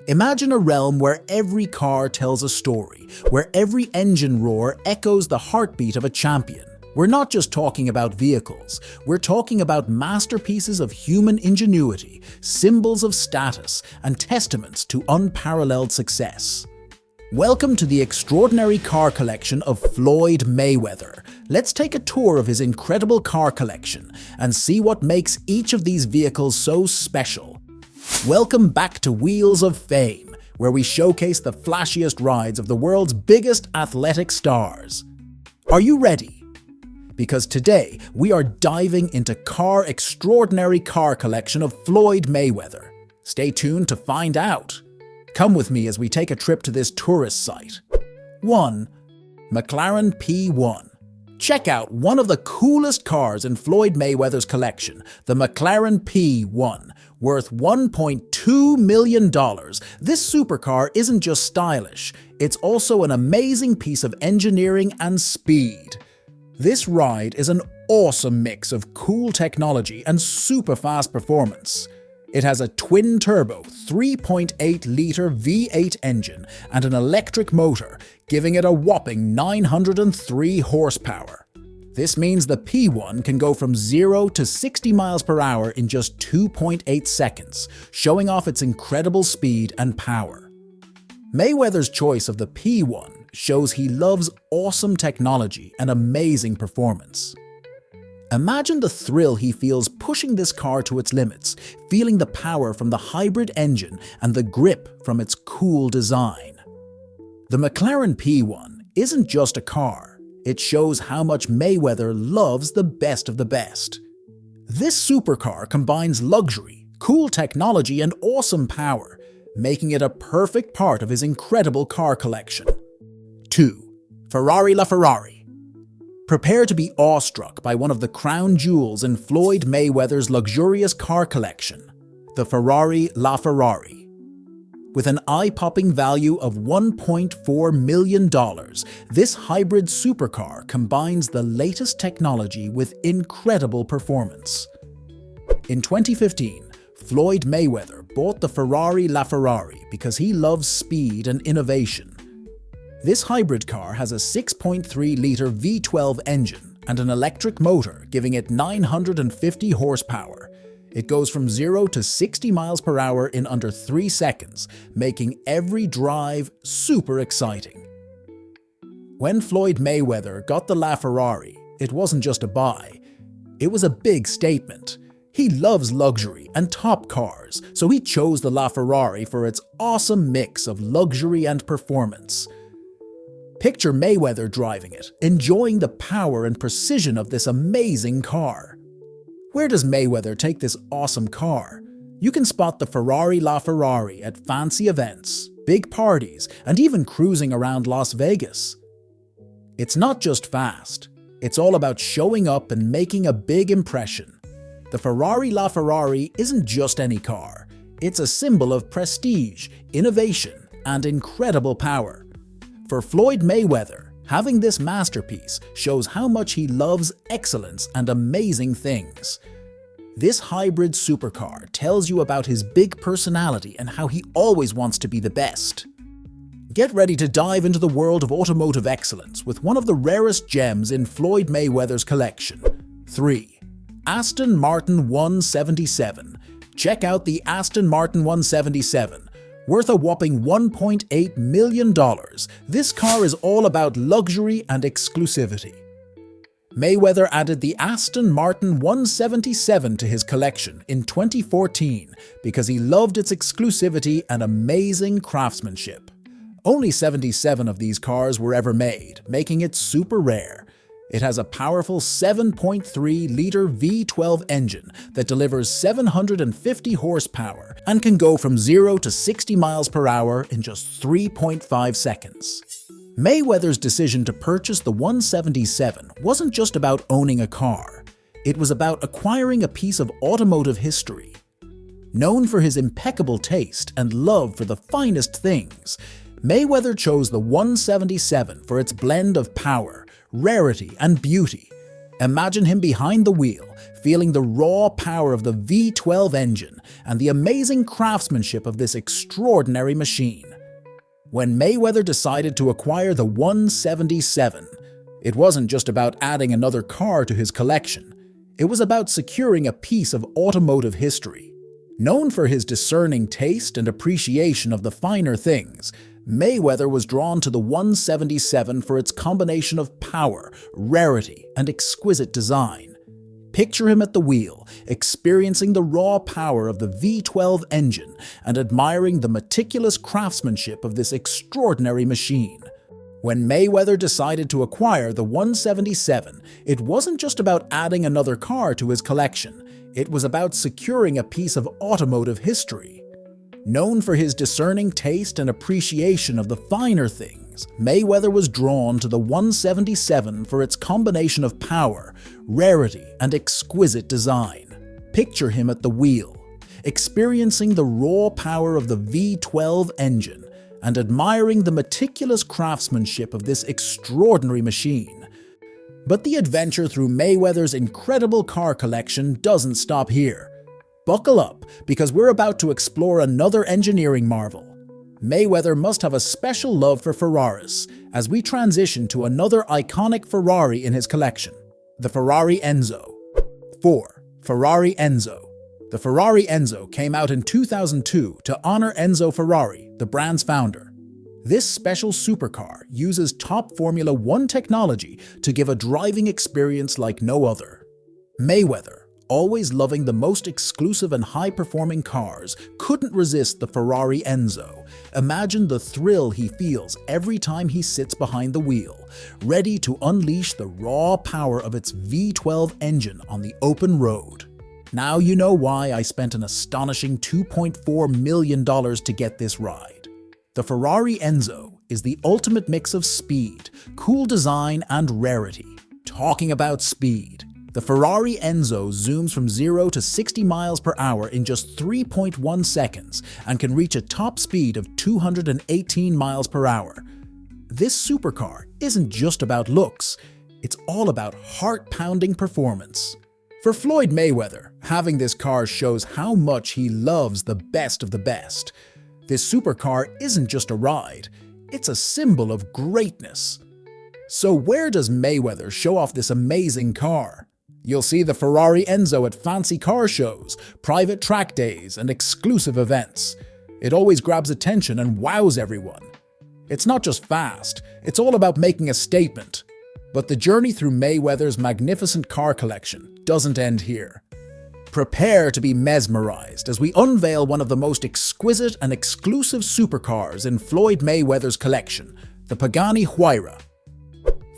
Imagine a realm where every car tells a story, where every engine roar echoes the heartbeat of a champion. We're not just talking about vehicles, we're talking about masterpieces of human ingenuity, symbols of status, and testaments to unparalleled success. Welcome to the extraordinary car collection of Floyd Mayweather. Let's take a tour of his incredible car collection and see what makes each of these vehicles so special. Welcome back to Wheels of Fame, where we showcase the flashiest rides of the world's biggest athletic stars. Are you ready? Because today we are diving into extraordinary car collection of Floyd Mayweather. Stay tuned to find out. Come with me as we take a trip to this tourist site. 1. McLaren P1. Check out one of the coolest cars in Floyd Mayweather's collection, the McLaren P1, worth $1.2 million. This supercar isn't just stylish, it's also an amazing piece of engineering and speed. This ride is an awesome mix of cool technology and super fast performance. It has a twin-turbo 3.8-litre V8 engine and an electric motor, giving it a whopping 903 horsepower. This means the P1 can go from 0 to 60 miles per hour in just 2.8 seconds, showing off its incredible speed and power. Mayweather's choice of the P1 shows he loves awesome technology and amazing performance. Imagine the thrill he feels pushing this car to its limits, feeling the power from the hybrid engine and the grip from its cool design. The McLaren P1 isn't just a car, it shows how much Mayweather loves the best of the best. This supercar combines luxury, cool technology, and awesome power, making it a perfect part of his incredible car collection. 2. Ferrari LaFerrari. Prepare to be awestruck by one of the crown jewels in Floyd Mayweather's luxurious car collection, the Ferrari LaFerrari. With an eye-popping value of $1.4 million, this hybrid supercar combines the latest technology with incredible performance. In 2015, Floyd Mayweather bought the Ferrari LaFerrari because he loves speed and innovation. This hybrid car has a 6.3-litre V12 engine and an electric motor, giving it 950 horsepower. It goes from 0 to 60 miles per hour in under 3 seconds, making every drive super exciting. When Floyd Mayweather got the LaFerrari, it wasn't just a buy. It was a big statement. He loves luxury and top cars, so he chose the LaFerrari for its awesome mix of luxury and performance. Picture Mayweather driving it, enjoying the power and precision of this amazing car. Where does Mayweather take this awesome car? You can spot the Ferrari LaFerrari at fancy events, big parties, and even cruising around Las Vegas. It's not just fast, it's all about showing up and making a big impression. The Ferrari LaFerrari isn't just any car, it's a symbol of prestige, innovation, and incredible power. For Floyd Mayweather, having this masterpiece shows how much he loves excellence and amazing things. This hybrid supercar tells you about his big personality and how he always wants to be the best. Get ready to dive into the world of automotive excellence with one of the rarest gems in Floyd Mayweather's collection. 3. Aston Martin 177. Check out the Aston Martin 177. Worth a whopping $1.8 million, this car is all about luxury and exclusivity. Mayweather added the Aston Martin 177 to his collection in 2014 because he loved its exclusivity and amazing craftsmanship. Only 77 of these cars were ever made, making it super rare. It has a powerful 7.3-litre V12 engine that delivers 750 horsepower and can go from 0 to 60 miles per hour in just 3.5 seconds. Mayweather's decision to purchase the 177 wasn't just about owning a car. It was about acquiring a piece of automotive history. Known for his impeccable taste and love for the finest things, Mayweather chose the 177 for its blend of power, rarity, and beauty. Imagine him behind the wheel, feeling the raw power of the V12 engine and the amazing craftsmanship of this extraordinary machine. When Mayweather decided to acquire the 177, it wasn't just about adding another car to his collection. It was about securing a piece of automotive history. Known for his discerning taste and appreciation of the finer things, Mayweather was drawn to the 177 for its combination of power, rarity, and exquisite design. Picture him at the wheel, experiencing the raw power of the V12 engine and admiring the meticulous craftsmanship of this extraordinary machine. When Mayweather decided to acquire the 177, it wasn't just about adding another car to his collection. It was about securing a piece of automotive history. Known for his discerning taste and appreciation of the finer things, Mayweather was drawn to the 177 for its combination of power, rarity, and exquisite design. Picture him at the wheel, experiencing the raw power of the V12 engine and admiring the meticulous craftsmanship of this extraordinary machine. But the adventure through Mayweather's incredible car collection doesn't stop here. Buckle up, because we're about to explore another engineering marvel. Mayweather must have a special love for Ferraris as we transition to another iconic Ferrari in his collection, the Ferrari Enzo. 4. Ferrari Enzo. The Ferrari Enzo came out in 2002 to honor Enzo Ferrari, the brand's founder. This special supercar uses top Formula 1 technology to give a driving experience like no other. Mayweather, always loving the most exclusive and high-performing cars, couldn't resist the Ferrari Enzo. Imagine the thrill he feels every time he sits behind the wheel, ready to unleash the raw power of its V12 engine on the open road. Now you know why I spent an astonishing $2.4 million to get this ride. The Ferrari Enzo is the ultimate mix of speed, cool design, and rarity. Talking about speed, the Ferrari Enzo zooms from 0 to 60 miles per hour in just 3.1 seconds and can reach a top speed of 218 miles per hour. This supercar isn't just about looks, it's all about heart-pounding performance. For Floyd Mayweather, having this car shows how much he loves the best of the best. This supercar isn't just a ride, it's a symbol of greatness. So where does Mayweather show off this amazing car? You'll see the Ferrari Enzo at fancy car shows, private track days, and exclusive events. It always grabs attention and wows everyone. It's not just fast, it's all about making a statement. But the journey through Mayweather's magnificent car collection doesn't end here. Prepare to be mesmerized as we unveil one of the most exquisite and exclusive supercars in Floyd Mayweather's collection, the Pagani Huayra.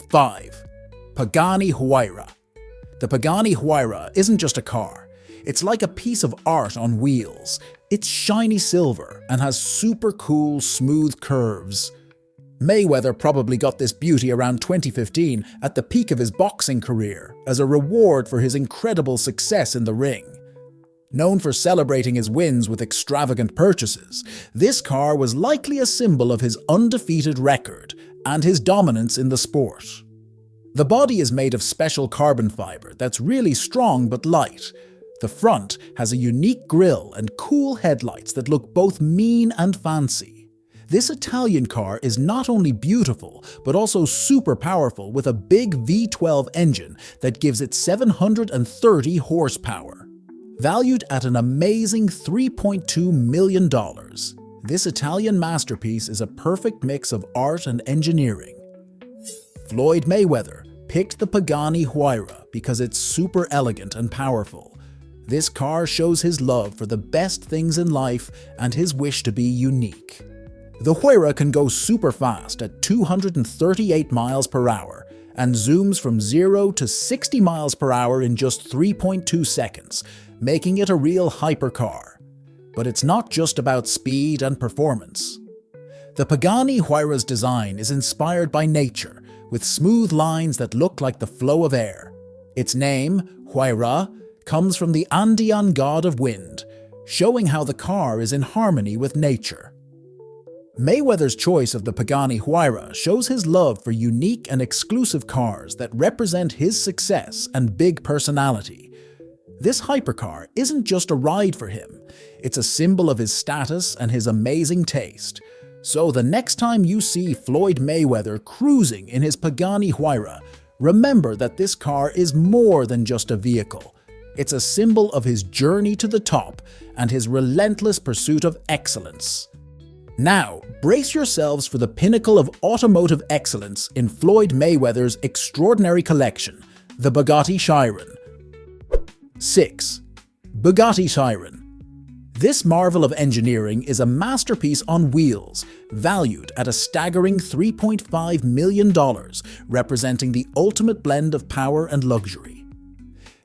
5. Pagani Huayra. The Pagani Huayra isn't just a car. It's like a piece of art on wheels. It's shiny silver and has super cool, smooth curves. Mayweather probably got this beauty around 2015 at the peak of his boxing career as a reward for his incredible success in the ring. Known for celebrating his wins with extravagant purchases, this car was likely a symbol of his undefeated record and his dominance in the sport. The body is made of special carbon fiber that's really strong but light. The front has a unique grille and cool headlights that look both mean and fancy. This Italian car is not only beautiful, but also super powerful with a big V12 engine that gives it 730 horsepower. Valued at an amazing $3.2 million, this Italian masterpiece is a perfect mix of art and engineering. Floyd Mayweather picked the Pagani Huayra because it's super elegant and powerful. This car shows his love for the best things in life and his wish to be unique. The Huayra can go super fast at 238 miles per hour and zooms from 0 to 60 miles per hour in just 3.2 seconds, making it a real hypercar. But it's not just about speed and performance. The Pagani Huayra's design is inspired by nature, with smooth lines that look like the flow of air. Its name, Huayra, comes from the Andean god of wind, showing how the car is in harmony with nature. Mayweather's choice of the Pagani Huayra shows his love for unique and exclusive cars that represent his success and big personality. This hypercar isn't just a ride for him, it's a symbol of his status and his amazing taste. So the next time you see Floyd Mayweather cruising in his Pagani Huayra, remember that this car is more than just a vehicle. It's a symbol of his journey to the top and his relentless pursuit of excellence. Now, brace yourselves for the pinnacle of automotive excellence in Floyd Mayweather's extraordinary collection, the Bugatti Chiron. 6. Bugatti Chiron. This marvel of engineering is a masterpiece on wheels, valued at a staggering $3.5 million, representing the ultimate blend of power and luxury.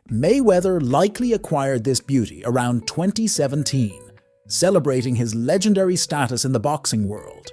Mayweather likely acquired this beauty around 2017, celebrating his legendary status in the boxing world.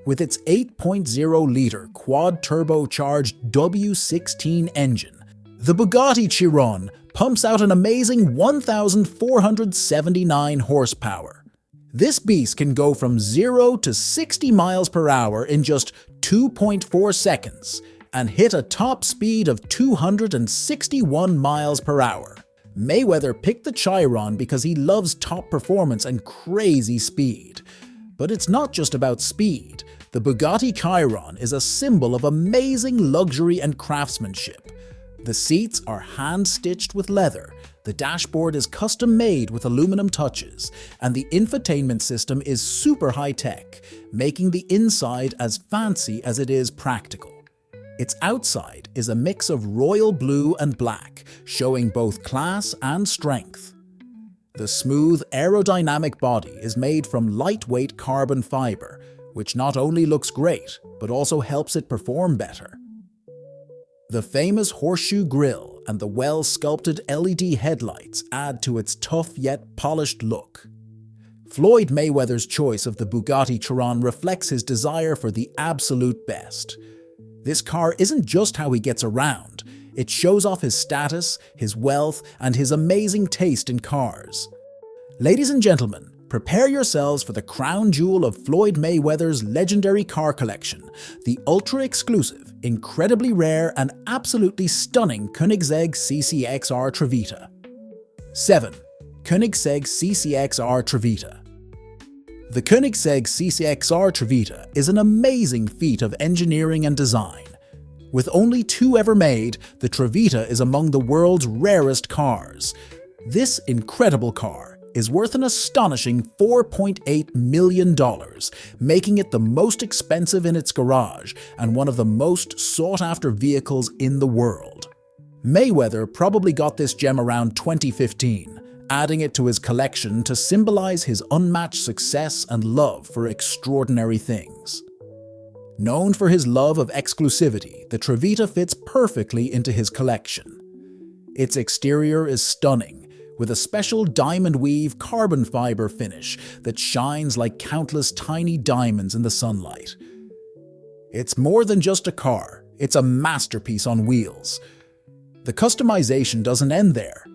With its 8.0-liter quad-turbocharged W16 engine, the Bugatti Chiron pumps out an amazing 1,479 horsepower. This beast can go from 0 to 60 miles per hour in just 2.4 seconds and hit a top speed of 261 miles per hour. Mayweather picked the Chiron because he loves top performance and crazy speed. But it's not just about speed. The Bugatti Chiron is a symbol of amazing luxury and craftsmanship. The seats are hand-stitched with leather, the dashboard is custom-made with aluminum touches, and the infotainment system is super high-tech, making the inside as fancy as it is practical. Its outside is a mix of royal blue and black, showing both class and strength. The smooth, aerodynamic body is made from lightweight carbon fiber, which not only looks great, but also helps it perform better. The famous horseshoe grille and the well-sculpted LED headlights add to its tough yet polished look. Floyd Mayweather's choice of the Bugatti Chiron reflects his desire for the absolute best. This car isn't just how he gets around, it shows off his status, his wealth, and his amazing taste in cars. Ladies and gentlemen, prepare yourselves for the crown jewel of Floyd Mayweather's legendary car collection, the ultra-exclusive, incredibly rare, and absolutely stunning Koenigsegg CCXR Trevita. 7. Koenigsegg CCXR Trevita. The Koenigsegg CCXR Trevita is an amazing feat of engineering and design. With only 2 ever made, the Trevita is among the world's rarest cars. This incredible car is worth an astonishing $4.8 million, making it the most expensive in its garage and one of the most sought-after vehicles in the world. Mayweather probably got this gem around 2015, adding it to his collection to symbolize his unmatched success and love for extraordinary things. Known for his love of exclusivity, the Trevita fits perfectly into his collection. Its exterior is stunning, with a special diamond weave carbon fiber finish that shines like countless tiny diamonds in the sunlight. It's more than just a car, it's a masterpiece on wheels. The customization doesn't end there.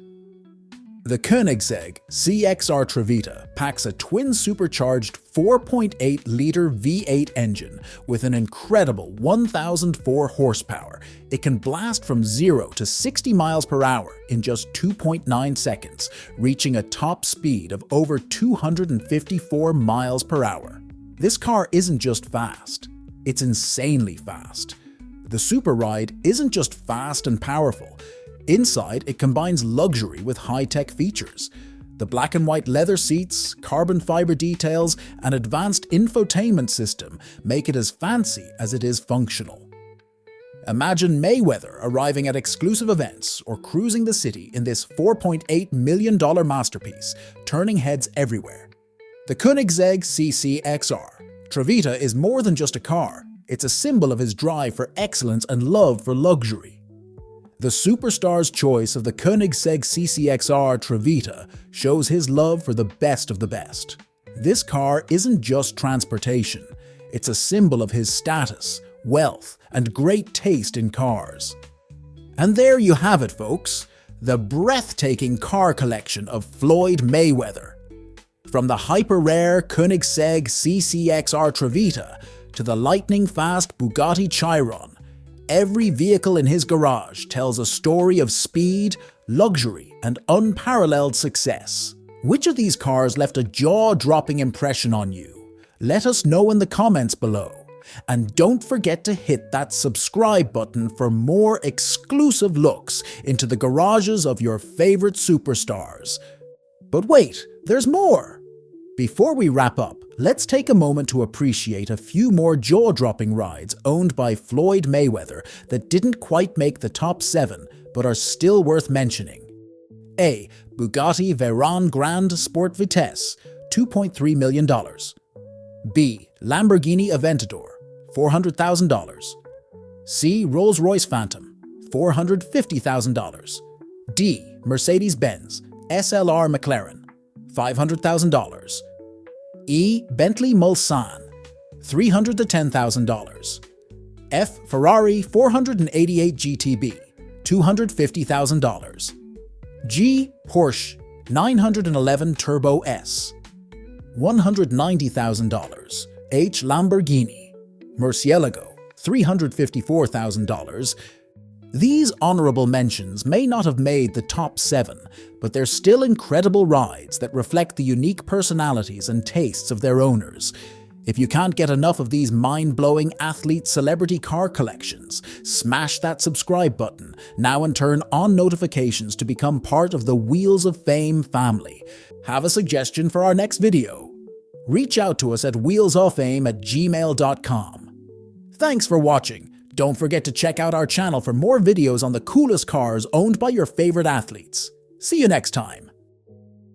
The Koenigsegg CXR Trevita packs a twin-supercharged 4.8-liter V8 engine with an incredible 1,004 horsepower. It can blast from 0 to 60 miles per hour in just 2.9 seconds, reaching a top speed of over 254 miles per hour. This car isn't just fast, it's insanely fast. The Super Ride isn't just fast and powerful. Inside, it combines luxury with high-tech features. The black and white leather seats, carbon fiber details, and advanced infotainment system make it as fancy as it is functional. Imagine Mayweather arriving at exclusive events or cruising the city in this $4.8 million masterpiece, turning heads everywhere. The Koenigsegg CCXR Trevita is more than just a car, it's a symbol of his drive for excellence and love for luxury. The superstar's choice of the Koenigsegg CCXR Trevita shows his love for the best of the best. This car isn't just transportation, it's a symbol of his status, wealth, and great taste in cars. And there you have it, folks, the breathtaking car collection of Floyd Mayweather. From the hyper-rare Koenigsegg CCXR Trevita to the lightning-fast Bugatti Chiron, every vehicle in his garage tells a story of speed, luxury, and unparalleled success. Which of these cars left a jaw-dropping impression on you? Let us know in the comments below. And don't forget to hit that subscribe button for more exclusive looks into the garages of your favorite superstars. But wait, there's more! Before we wrap up, let's take a moment to appreciate a few more jaw-dropping rides owned by Floyd Mayweather that didn't quite make the top 7 but are still worth mentioning. A. Bugatti Veyron Grande Sport Vitesse, $2.3 million. B. Lamborghini Aventador, $400,000. C. Rolls-Royce Phantom, $450,000. D. Mercedes-Benz SLR McLaren, $500,000. E. Bentley Mulsanne, $300,000 to $10,000. F. Ferrari 488 GTB, $250,000. G. Porsche 911 Turbo S, $190,000. H. Lamborghini Murcielago, $354,000. These honorable mentions may not have made the top 7, but they're still incredible rides that reflect the unique personalities and tastes of their owners. If you can't get enough of these mind-blowing athlete celebrity car collections, smash that subscribe button now and turn on notifications to become part of the Wheels of Fame family. Have a suggestion for our next video? Reach out to us at wheelsoffame@gmail.com. Thanks for watching. Don't forget to check out our channel for more videos on the coolest cars owned by your favorite athletes. See you next time.